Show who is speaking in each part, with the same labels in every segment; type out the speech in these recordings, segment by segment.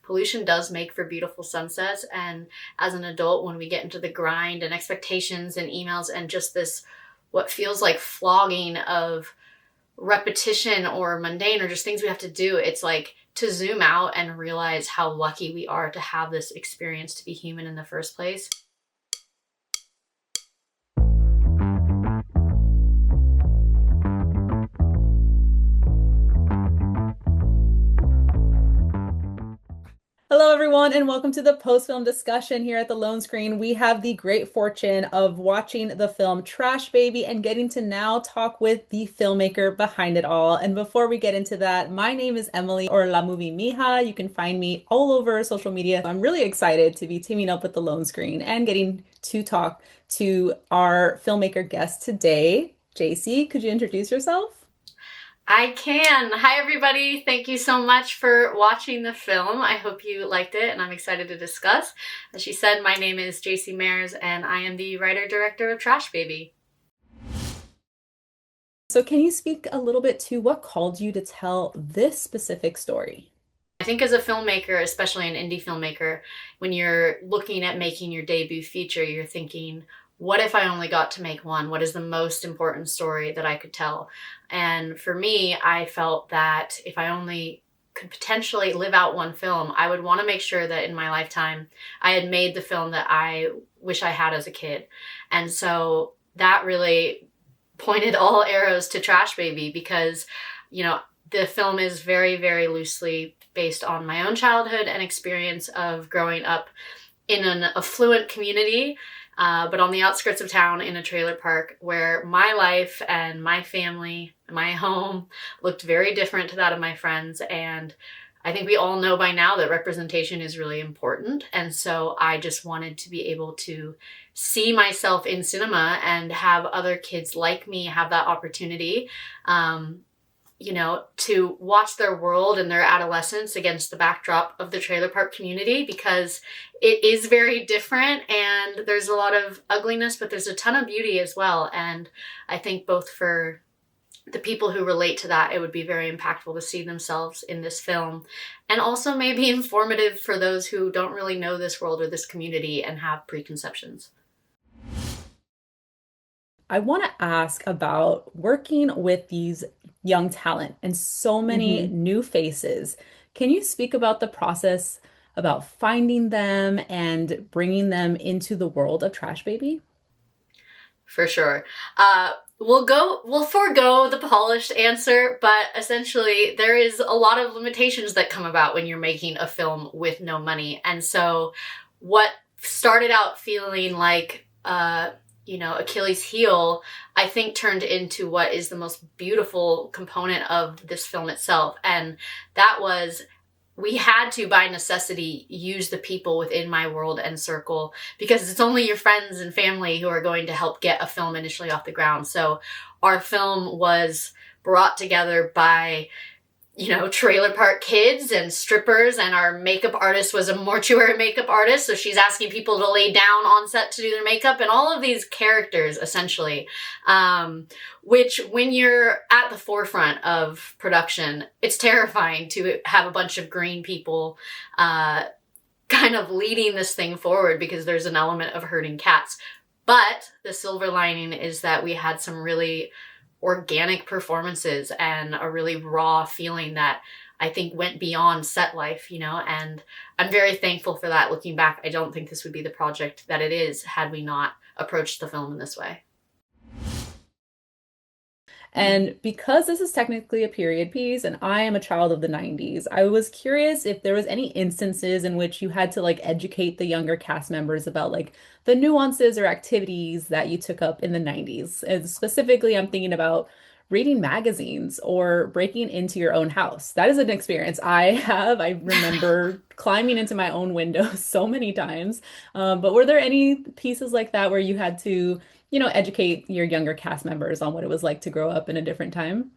Speaker 1: pollution does make for beautiful sunsets. And as an adult, when we get into the grind and expectations and emails and just this, what feels like flogging of repetition or mundane or just things we have to do, it's like to zoom out and realize how lucky we are to have this experience, to be human in the first place.
Speaker 2: Hello, everyone, and welcome to the post-film discussion here at the Lone Screen. We have the great fortune of watching the film Trash Baby and getting to now talk with the filmmaker behind it all. And before we get into that, my name is Emily, or La Movie Mija. You can find me all over social media. I'm really excited to be teaming up with the Lone Screen and getting to talk to our filmmaker guest today. Jacy, could you introduce yourself?
Speaker 1: I can. Hi, everybody. Thank you so much for watching the film. I hope you liked it, and I'm excited to discuss. As she said, my name is Jacy Mairs, and I am the writer-director of Trash Baby.
Speaker 2: So can you speak a little bit to what called you to tell this specific story?
Speaker 1: I think as a filmmaker, especially an indie filmmaker, when you're looking at making your debut feature, you're thinking, what if I only got to make one? What is the most important story that I could tell? And for me, I felt that if I only could potentially live out one film, I would want to make sure that in my lifetime, I had made the film that I wish I had as a kid. And so that really pointed all arrows to Trash Baby because, you know, the film is very, very loosely based on my own childhood and experience of growing up in an affluent community, but on the outskirts of town in a trailer park where my life and my family, my home looked very different to that of my friends. And I think we all know by now that representation is really important. And so I just wanted to be able to see myself in cinema and have other kids like me have that opportunity, to watch their world and their adolescence against the backdrop of the trailer park community, because it is very different and there's a lot of ugliness, but there's a ton of beauty as well. And I think both for the people who relate to that, it would be very impactful to see themselves in this film, and also maybe informative for those who don't really know this world or this community and have preconceptions.
Speaker 2: I want to ask about working with these young talent and so many new faces. Can you speak about the process about finding them and bringing them into the world of Trash Baby?
Speaker 1: For sure. We'll forego the polished answer, but essentially there is a lot of limitations that come about when you're making a film with no money. And so what started out feeling like, Achilles' heel, I think turned into what is the most beautiful component of this film itself. And that was, we had to, by necessity, use the people within my world and circle, because it's only your friends and family who are going to help get a film initially off the ground. So our film was brought together by, trailer park kids and strippers, and our makeup artist was a mortuary makeup artist, so she's asking people to lay down on set to do their makeup, and all of these characters, essentially, which when you're at the forefront of production, it's terrifying to have a bunch of green people kind of leading this thing forward, because there's an element of herding cats. But the silver lining is that we had some really organic performances and a really raw feeling that I think went beyond set life, and I'm very thankful for that. Looking back, I don't think this would be the project that it is had we not approached the film in this way.
Speaker 2: And because this is technically a period piece and I am a child of the 90s, I was curious if there was any instances in which you had to educate the younger cast members about the nuances or activities that you took up in the 90s. And specifically, I'm thinking about reading magazines or breaking into your own house. That is an experience I have. I remember climbing into my own window so many times. But were there any pieces like that where you had to educate your younger cast members on what it was like to grow up in a different time?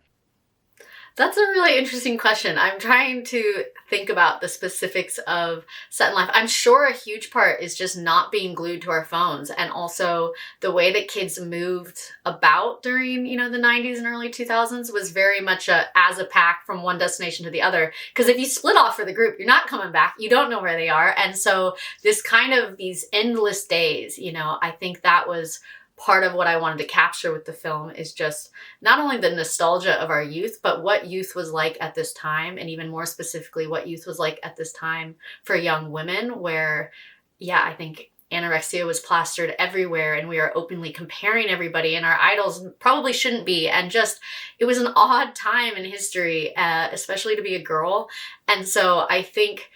Speaker 1: That's a really interesting question. I'm trying to think about the specifics of Set in Life. I'm sure a huge part is just not being glued to our phones, and also the way that kids moved about during, the 90s and early 2000s was very much as a pack from one destination to the other. Because if you split off for the group, you're not coming back. You don't know where they are. And so this kind of these endless days, I think that was part of what I wanted to capture with the film, is just not only the nostalgia of our youth, but what youth was like at this time, and even more specifically, what youth was like at this time for young women, where, yeah, I think anorexia was plastered everywhere, and we are openly comparing everybody, and our idols probably shouldn't be. And just, it was an odd time in history, especially to be a girl. And so I think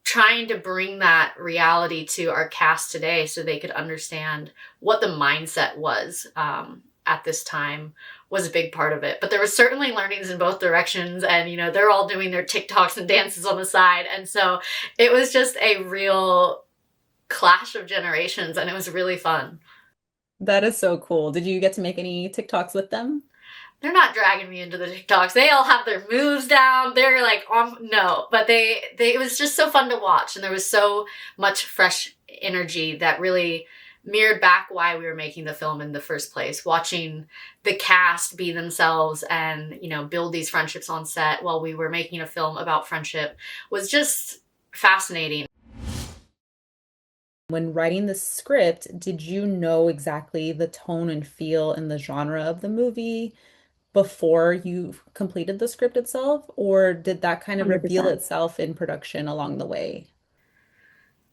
Speaker 1: trying to bring that reality to our cast today so they could understand what the mindset was at this time was a big part of it. But there was certainly learnings in both directions, and they're all doing their TikToks and dances on the side, and so it was just a real clash of generations, and it was really fun.
Speaker 2: That is so cool. Did you get to make any TikToks with them?
Speaker 1: They're not dragging me into the TikToks. They all have their moves down. They're like, no, but it was just so fun to watch. And there was so much fresh energy that really mirrored back why we were making the film in the first place. Watching the cast be themselves and, build these friendships on set while we were making a film about friendship was just fascinating.
Speaker 2: When writing the script, did you know exactly the tone and feel and the genre of the movie before you completed the script itself, or did that kind of reveal
Speaker 3: 100%.
Speaker 2: itself in production along the way?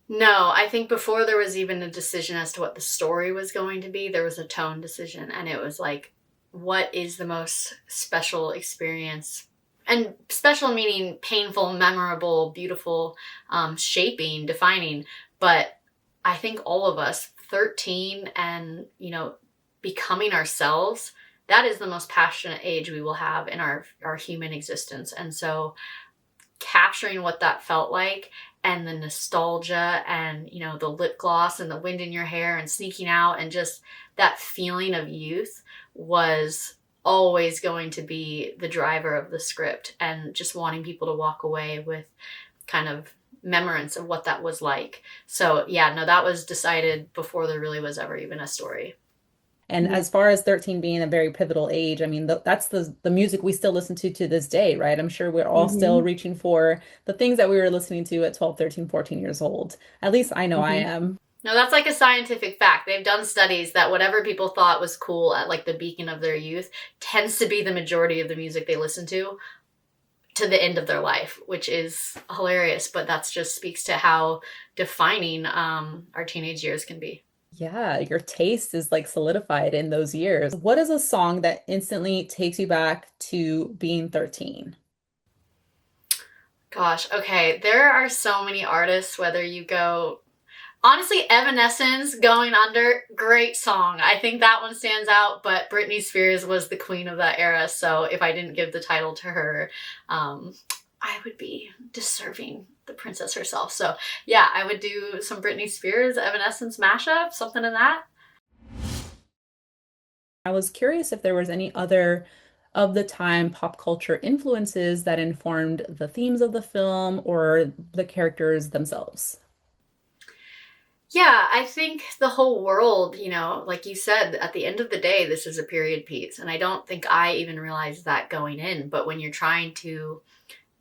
Speaker 1: No, I think before there was even a decision as to what the story was going to be, there was a tone decision, and it was like, what is the most special experience? And special meaning painful, memorable, beautiful, shaping, defining. But I think all of us, 13 and, becoming ourselves, that is the most passionate age we will have in our human existence. And so capturing what that felt like, and the nostalgia, and, the lip gloss and the wind in your hair and sneaking out, and just that feeling of youth was always going to be the driver of the script, and just wanting people to walk away with kind of remembrance of what that was like. So yeah, no, that was decided before there really was ever even a story.
Speaker 2: And as far as 13 being a very pivotal age, I mean, that's the music we still listen to this day, right? I'm sure we're all still
Speaker 3: Hmm.
Speaker 2: reaching for the things that we were listening to at 12, 13, 14 years old. At least I know I
Speaker 3: Hmm.
Speaker 2: am.
Speaker 1: No, that's like a scientific fact. They've done studies that whatever people thought was cool at like the beacon of their youth tends to be the majority of the music they listen to the end of their life, which is hilarious, but that's just speaks to how defining our teenage years can be.
Speaker 2: Yeah, your taste is like solidified in those years. What is a song that instantly takes you back to being 13?
Speaker 1: Gosh, okay, there are so many artists, whether you go, honestly, Evanescence, Going Under, great song. I think that one stands out, but Britney Spears was the queen of that era, so if I didn't give the title to her, I would be deserving the princess herself. So yeah, I would do some Britney Spears, Evanescence mashup, something in that.
Speaker 2: I was curious if there was any other of the time pop culture influences that informed the themes of the film or the characters themselves.
Speaker 1: Yeah, I think the whole world, like you said, at the end of the day, this is a period piece. And I don't think I even realized that going in. But when you're trying to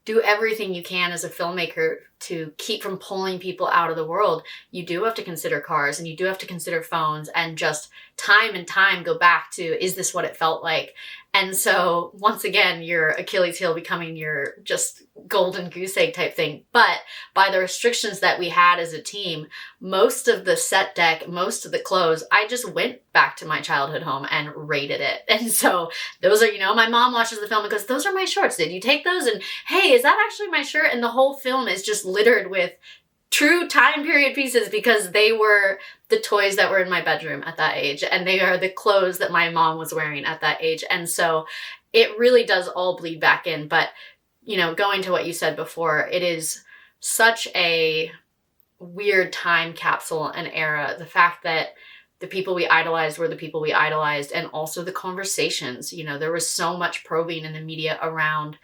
Speaker 1: do everything you can as a filmmaker to keep from pulling people out of the world, you do have to consider cars, and you do have to consider phones, and just time and time go back to, is this what it felt like? And so once again, your Achilles heel becoming your just golden goose egg type thing. But by the restrictions that we had as a team, most of the set deck, most of the clothes, I just went back to my childhood home and raided it. And so those are, my mom watches the film and goes, those are my shorts. Did you take those? And hey, is that actually my shirt? And the whole film is just littered with true time period pieces, because they were the toys that were in my bedroom at that age, and they are the clothes that my mom was wearing at that age. And so it really does all bleed back in. But, going to what you said before, it is such a weird time capsule and era. The fact that the people we idolized were the people we idolized, and also the conversations. There was so much probing in the media around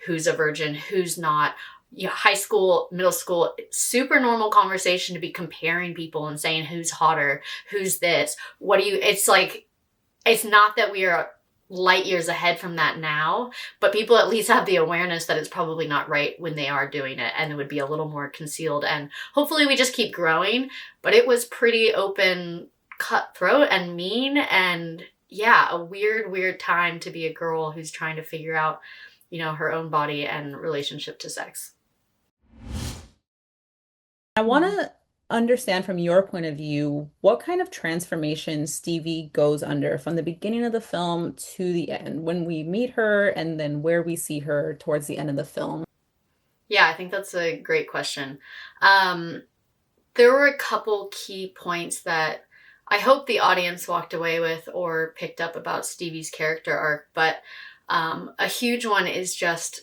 Speaker 1: who's a virgin, who's not. High school, middle school, super normal conversation to be comparing people and saying who's hotter, who's this, it's like, it's not that we are light years ahead from that now, but people at least have the awareness that it's probably not right when they are doing it, and it would be a little more concealed, and hopefully we just keep growing. But it was pretty open, cutthroat, and mean, and yeah, a weird time to be a girl who's trying to figure out, her own body and relationship to sex.
Speaker 2: I want to understand from your point of view what kind of transformation Stevie goes under from the beginning of the film to the end, when we meet her and then where we see her towards the end of the film.
Speaker 1: Yeah, I think that's a great question. There were a couple key points that I hope the audience walked away with or picked up about Stevie's character arc, but a huge one is just,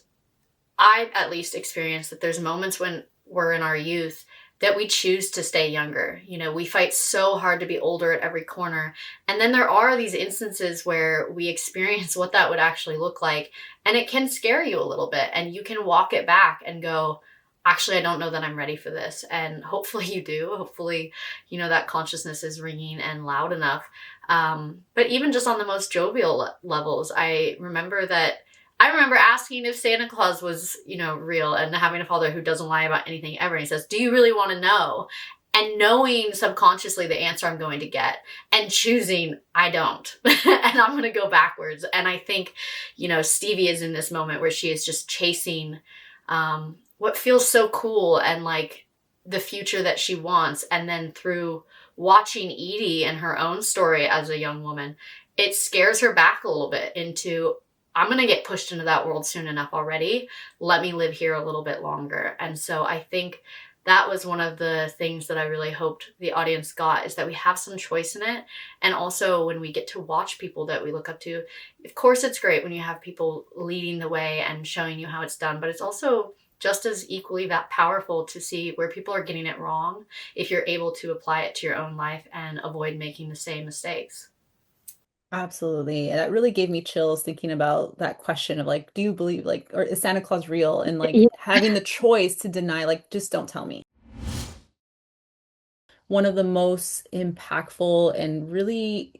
Speaker 1: I at least experienced that there's moments when we're in our youth that we choose to stay younger. We fight so hard to be older at every corner. And then there are these instances where we experience what that would actually look like. And it can scare you a little bit. And you can walk it back and go, actually, I don't know that I'm ready for this. And hopefully you do. Hopefully, that consciousness is ringing and loud enough. But even just on the most jovial levels, I remember asking if Santa Claus was, real, and having a father who doesn't lie about anything ever. And he says, do you really want to know? And knowing subconsciously the answer I'm going to get, and choosing, I don't. And I'm going to go backwards. And I think, Stevie is in this moment where she is just chasing what feels so cool and like the future that she wants. And then through watching Edie and her own story as a young woman, it scares her back a little bit into, I'm going to get pushed into that world soon enough already. Let me live here a little bit longer. And so I think that was one of the things that I really hoped the audience got, is that we have some choice in it. And also when we get to watch people that we look up to, of course it's great when you have people leading the way and showing you how it's done, but it's also just as equally that powerful to see where people are getting it wrong if you're able to apply it to your own life and avoid making the same mistakes.
Speaker 2: Absolutely. And that really gave me chills thinking about that question of like, do you believe, like, or is Santa Claus real? And like
Speaker 1: Yeah.
Speaker 2: having the choice to deny, like, just don't tell me. One of the most impactful and really,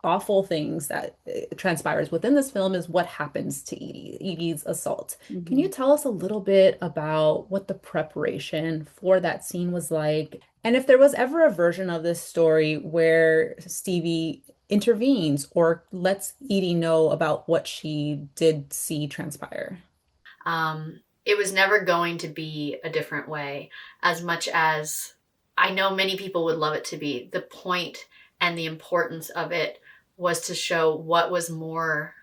Speaker 2: awful things that transpires within this film is what happens to Edie's assault. Can you tell us a little bit about what the preparation for that scene was like? And if there was ever a version of this story where Stevie intervenes or lets Edie know about what she did see transpire?
Speaker 1: It was never going to be a different way, as much as I know many people would love it to be. The point and the importance of it was to show what was more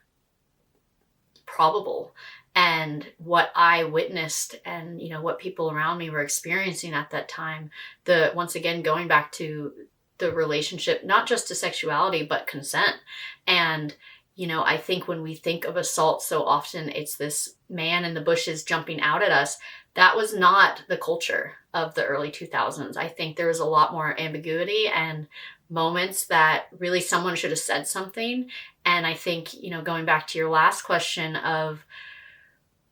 Speaker 1: probable and what I witnessed and, what people around me were experiencing at that time. Once again, going back to the relationship, not just to sexuality, but consent. And, I think when we think of assault so often, it's this man in the bushes jumping out at us. That was not the culture of the early 2000s. I think there was a lot more ambiguity and moments that really someone should have said something. And I think, going back to your last question of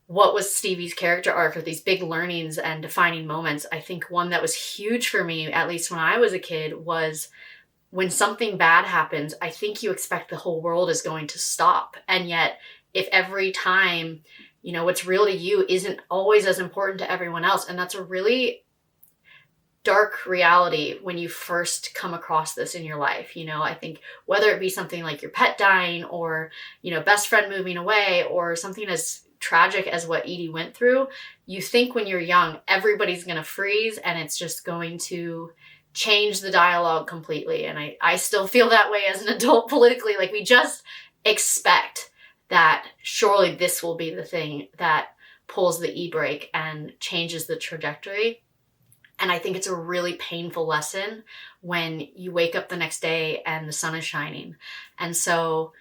Speaker 1: what was Stevie's character arc, or these big learnings and defining moments, I think one that was huge for me, at least when I was a kid, was when something bad happens, I think you expect the whole world is going to stop. And yet, if every time, what's real to you isn't always as important to everyone else, and that's a really dark reality when you first come across this in your life. I think whether it be something like your pet dying or, best friend moving away, or something as tragic as what Edie went through, you think when you're young, everybody's going to freeze and it's just going to change the dialogue completely. And I still feel that way as an adult politically. Like, we just expect that surely this will be the thing that pulls the e-brake and changes the trajectory. And I think it's a really painful lesson when you wake up the next day and the sun is shining. And so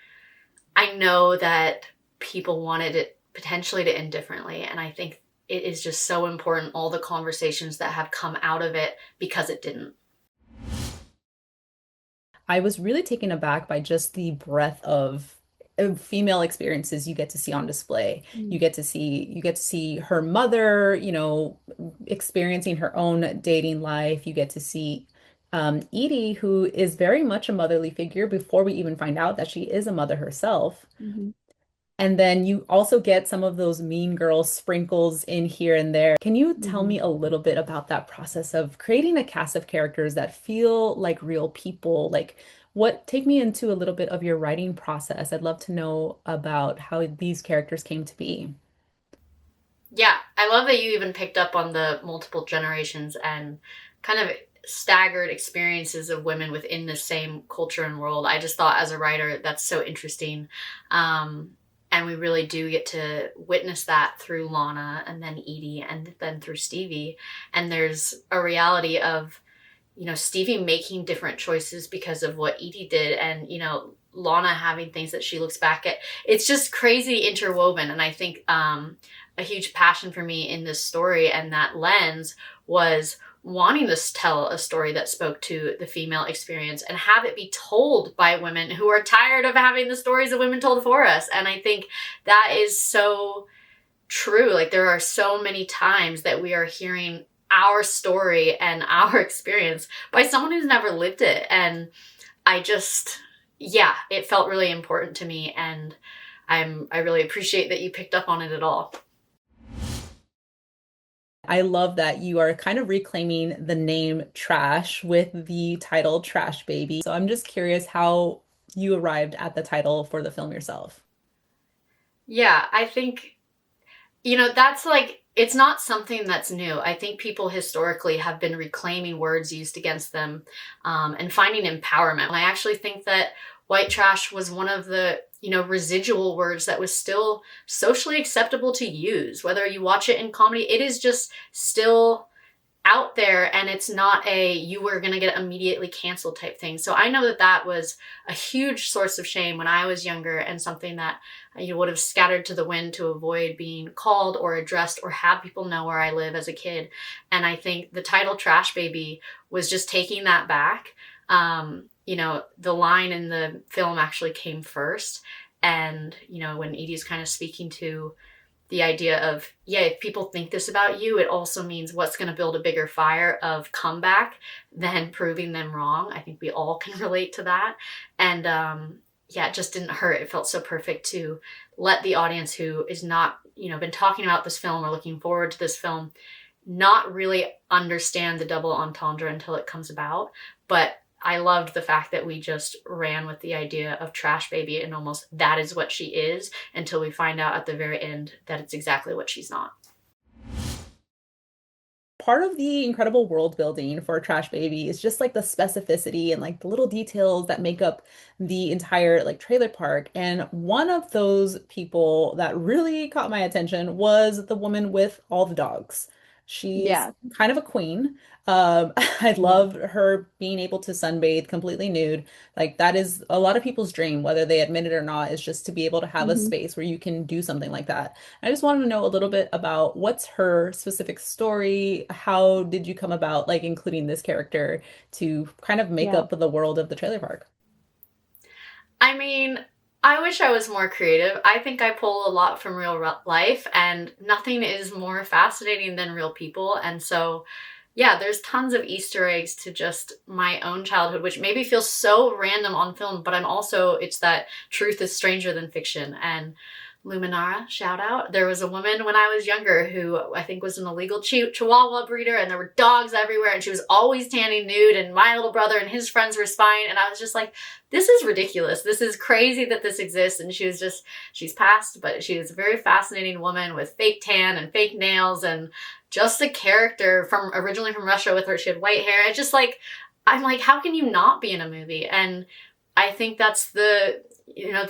Speaker 1: I know that people wanted it potentially to end differently. And I think it is just so important, all the conversations that have come out of it, because it didn't.
Speaker 2: I was really taken aback by just the breadth of female experiences you get to see on display.
Speaker 3: Mm.
Speaker 2: You get to see her mother, experiencing her own dating life. You get to see Edie, who is very much a motherly figure before we even find out that she is a mother herself.
Speaker 3: Mhm.
Speaker 2: And then you also get some of those mean girl sprinkles in here and there. Can you tell me
Speaker 3: Mhm.
Speaker 2: a little bit about that process of creating a cast of characters that feel like real people? Take me into a little bit of your writing process. I'd love to know about how these characters came to be.
Speaker 1: Yeah, I love that you even picked up on the multiple generations and kind of staggered experiences of women within the same culture and world. I just thought as a writer, that's so interesting. Um, and we really do get to witness that through Lana and then Edie and then through Stevie. And there's a reality of, Stevie making different choices because of what Edie did, and, Lana having things that she looks back at. It's just crazy interwoven. And I think a huge passion for me in this story and that lens was wanting to tell a story that spoke to the female experience and have it be told by women who are tired of having the stories of women told for us. And I think that is so true. Like, there are so many times that we are hearing our story and our experience by someone who's never lived it. And I just, yeah, it felt really important to me. And I really appreciate that you picked up on it at all.
Speaker 2: I love that you are kind of reclaiming the name Trash with the title Trash Baby. So I'm just curious how you arrived at the title for the film yourself.
Speaker 1: Yeah, I think, that's like, it's not something that's new. I think people historically have been reclaiming words used against them, and finding empowerment. And I actually think that white trash was one of the, residual words that was still socially acceptable to use. Whether you watch it in comedy, it is just still out there, and it's not a you were going to get immediately canceled type thing. So I know that that was a huge source of shame when I was younger, and something that you would have scattered to the wind to avoid being called or addressed or have people know where I live as a kid. And I think the title Trash Baby was just taking that back. The line in the film actually came first. And, when Edie's kind of speaking to the idea of, yeah, if people think this about you, it also means what's going to build a bigger fire of comeback than proving them wrong. I think we all can relate to that. And yeah, it just didn't hurt. It felt so perfect to let the audience who is not, been talking about this film or looking forward to this film not really understand the double entendre until it comes about. But I loved the fact that we just ran with the idea of Trash Baby, and almost that is what she is, until we find out at the very end that it's exactly what she's not.
Speaker 2: Part of the incredible world building for Trash Baby is just like the specificity and like the little details that make up the entire like trailer park. And one of those people that really caught my attention was the woman with all the dogs. She's
Speaker 3: Yeah.
Speaker 2: kind of a queen. I
Speaker 3: Yeah.
Speaker 2: love her being able to sunbathe completely nude. Like that is a lot of people's dream, whether they admit it or not, is just to be able to have a
Speaker 3: Hmm.
Speaker 2: space where you can do something like that. I just wanted to know a little bit about what's her specific story. How did you come about like including this character to kind of make
Speaker 3: Yeah.
Speaker 2: up the world of the trailer park?
Speaker 1: I mean, I wish I was more creative. I think I pull a lot from life, and nothing is more fascinating than real people. And so, yeah, there's tons of Easter eggs to just my own childhood, which maybe feels so random on film, but it's that truth is stranger than fiction. And Luminara, shout out. There was a woman when I was younger who I think was an illegal Chihuahua breeder, and there were dogs everywhere, and she was always tanning nude, and my little brother and his friends were spying, and I was just like, this is ridiculous. This is crazy that this exists. And she's passed, but she was a very fascinating woman with fake tan and fake nails, and just a character originally from Russia with her. She had white hair. It's just like, I'm like, how can you not be in a movie? And I think that's the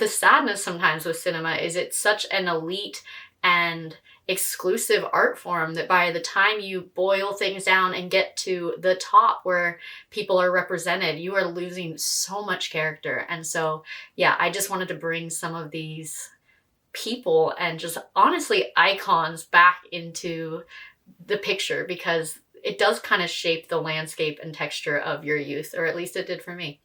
Speaker 1: sadness sometimes with cinema is it's such an elite and exclusive art form that by the time you boil things down and get to the top where people are represented, you are losing so much character. And so, yeah, I just wanted to bring some of these people and just honestly icons back into the picture, because it does kind of shape the landscape and texture of your youth, or at least it did for me.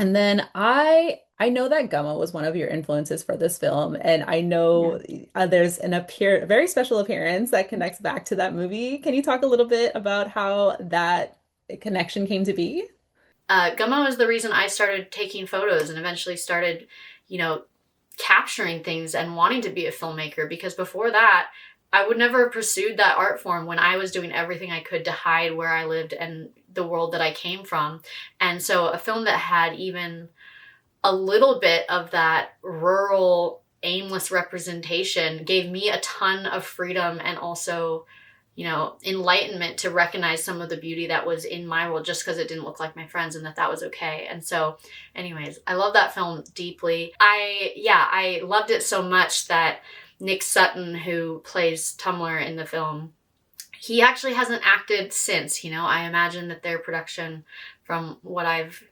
Speaker 2: And then I know that Gummo was one of your influences for this film, and I
Speaker 1: Yeah.
Speaker 2: know there's a very special appearance that connects back to that movie. Can you talk a little bit about how that connection came to be?
Speaker 1: Gummo is the reason I started taking photos and eventually started, you know, capturing things and wanting to be a filmmaker, because before that, I would never have pursued that art form when I was doing everything I could to hide where I lived and the world that I came from. And so a film that had even a little bit of that rural, aimless representation gave me a ton of freedom and also, enlightenment to recognize some of the beauty that was in my world just because it didn't look like my friends, and that was okay. And so, anyways, I love that film deeply. I loved it so much that Nick Sutton, who plays Tumblr in the film, he actually hasn't acted since. I imagine that their production, from what I've,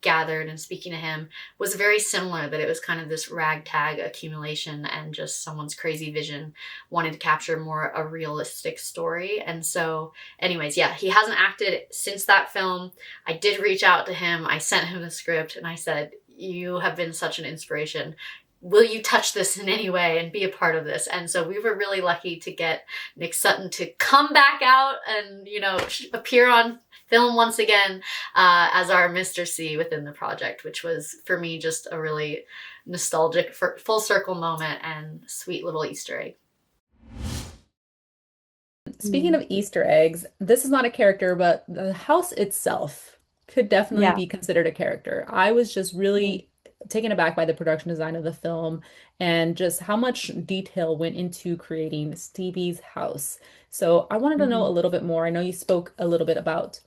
Speaker 1: gathered and speaking to him, was very similar, that it was kind of this ragtag accumulation and just someone's crazy vision wanted to capture more a realistic story. And so, anyways, yeah, he hasn't acted since that film. I did reach out to him. I sent him the script and I said, you have been such an inspiration. Will you touch this in any way and be a part of this? And so we were really lucky to get Nick Sutton to come back out and, appear on film once again as our Mr. C within the project, which was for me just a really nostalgic full circle moment and sweet little Easter egg.
Speaker 2: Speaking of Easter eggs, this is not a character, but the house itself could definitely
Speaker 3: Yeah.
Speaker 2: be considered a character. I was just
Speaker 3: Mm.
Speaker 2: really taken aback by the production design of the film and just how much detail went into creating Stevie's house. So I wanted to know a
Speaker 3: Mhm.
Speaker 2: little bit more. I know you spoke a little bit about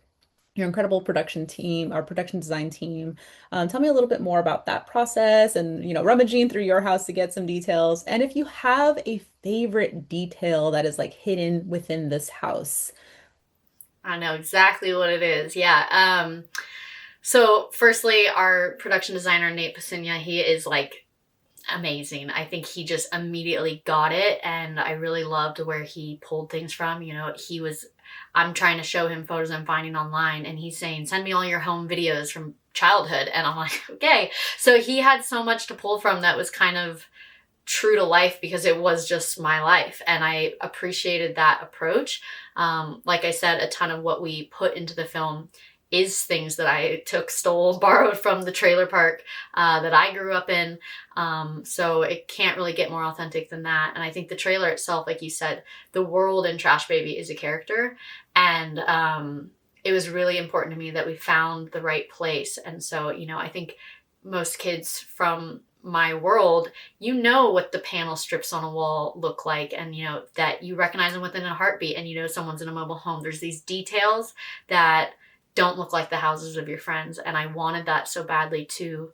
Speaker 2: your incredible production team, our production design team. Tell me a little bit more about that process and, rummaging through your house to get some details. And if you have a favorite detail that is like hidden within this house.
Speaker 1: I know exactly what it is. Yeah. So firstly, our production designer, Nate Pasinia, he is like amazing. I think he just immediately got it, and I really loved where he pulled things from. I'm trying to show him photos I'm finding online, and he's saying, send me all your home videos from childhood. And I'm like, okay. So he had so much to pull from that was kind of true to life because it was just my life. And I appreciated that approach. Like I said, a ton of what we put into the film is things that I took, stole, borrowed from the trailer park that I grew up in. So it can't really get more authentic than that. And I think the trailer itself, like you said, the world in Trash Baby is a character. And it was really important to me that we found the right place. And so, I think most kids from my world, what the panel strips on a wall look like, and that you recognize them within a heartbeat, and someone's in a mobile home. There's these details that don't look like the houses of your friends, and I wanted that so badly to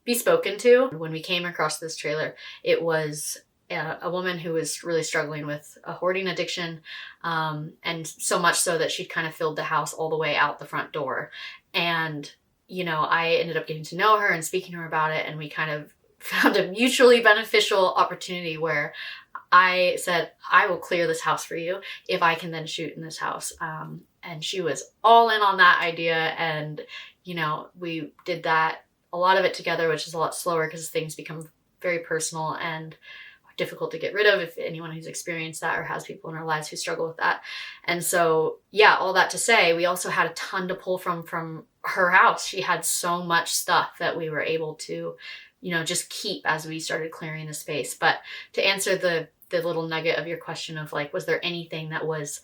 Speaker 1: be spoken to. When we came across this trailer, it was a woman who was really struggling with a hoarding addiction, and so much so that she'd kind of filled the house all the way out the front door. And I ended up getting to know her and speaking to her about it, and we kind of found a mutually beneficial opportunity where I said, I will clear this house for you if I can then shoot in this house. And she was all in on that idea. And, we did that, a lot of it together, which is a lot slower because things become very personal and difficult to get rid of if anyone who's experienced that or has people in our lives who struggle with that. And so, yeah, all that to say, we also had a ton to pull from her house. She had so much stuff that we were able to just keep as we started clearing the space. But to answer the little nugget of your question of like, was there anything that was,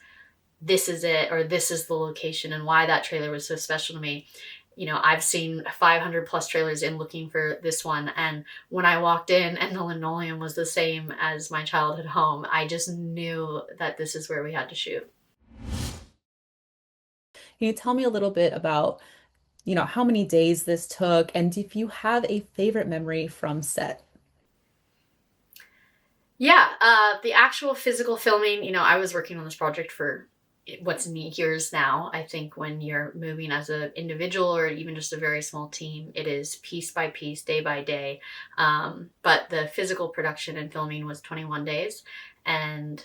Speaker 1: this is it, or this is the location, and why that trailer was so special to me? I've seen 500 plus trailers in looking for this one. And when I walked in and the linoleum was the same as my childhood home, I just knew that this is where we had to shoot.
Speaker 2: Can you tell me a little bit about, how many days this took and if you have a favorite memory from set?
Speaker 1: Yeah, the actual physical filming, I was working on this project for what's years now. I think when you're moving as an individual or even just a very small team, it is piece by piece, day by day. But the physical production and filming was 21 days, and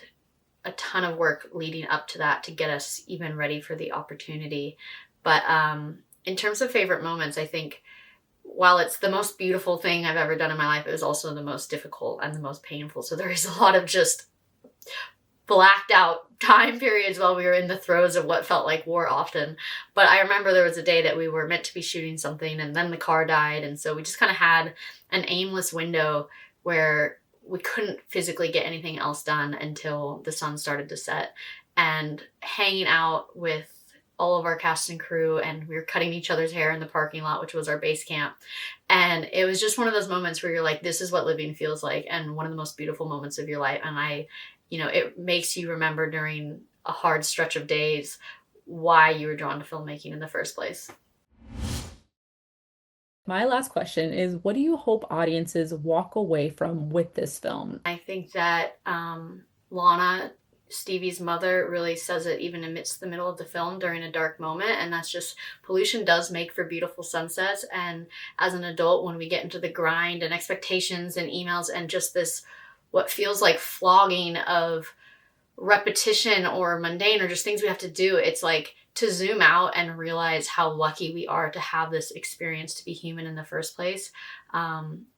Speaker 1: a ton of work leading up to that to get us even ready for the opportunity. But in terms of favorite moments, I think while it's the most beautiful thing I've ever done in my life, it was also the most difficult and the most painful. So there is a lot of just blacked out time periods while we were in the throes of what felt like war often. But I remember there was a day that we were meant to be shooting something and then the car died. And so we just kind of had an aimless window where we couldn't physically get anything else done until the sun started to set. And hanging out with all of our cast and crew, and we were cutting each other's hair in the parking lot, which was our base camp. And it was just one of those moments where you're like, this is what living feels like, and one of the most beautiful moments of your life. And it makes you remember during a hard stretch of days why you were drawn to filmmaking in the first place.
Speaker 2: My last question is, what do you hope audiences walk away from with this film?
Speaker 1: I think that Lana, Stevie's mother, really says it even amidst the middle of the film during a dark moment. And that's just, pollution does make for beautiful sunsets. And as an adult, when we get into the grind and expectations and emails and just this, what feels like flogging of repetition or mundane or just things we have to do, it's like to zoom out and realize how lucky we are to have this experience, to be human in the first place,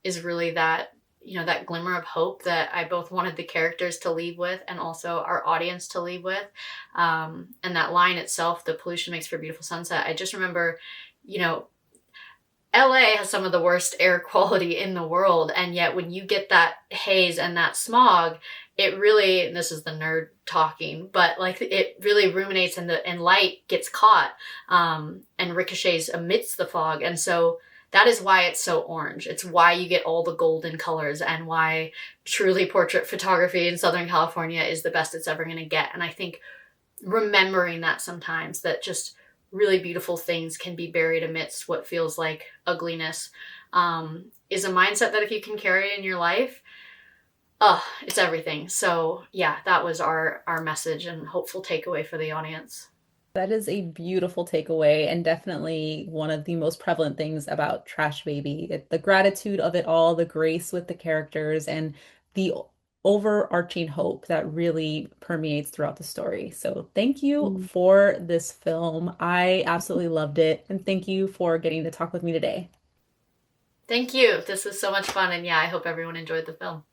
Speaker 1: is really that, that glimmer of hope that I both wanted the characters to leave with and also our audience to leave with. And that line itself, the pollution makes for a beautiful sunset. I just remember, LA has some of the worst air quality in the world. And yet when you get that haze and that smog, it really, and this is the nerd talking, but like it really ruminates and light gets caught, and ricochets amidst the fog. And so that is why it's so orange. It's why you get all the golden colors and why truly portrait photography in Southern California is the best it's ever going to get. And I think remembering that sometimes, that just really beautiful things can be buried amidst what feels like ugliness, is a mindset that if you can carry in your life, it's everything. So yeah, that was our message and hopeful takeaway for the audience.
Speaker 2: That is a beautiful takeaway and definitely one of the most prevalent things about Trash Baby. The gratitude of it all, the grace with the characters, and the overarching hope that really permeates throughout the story. So thank you
Speaker 1: Mm.
Speaker 2: for this film. I absolutely loved it, and thank you for getting to talk with me today.
Speaker 1: Thank you. This was so much fun. And yeah, I hope everyone enjoyed the film.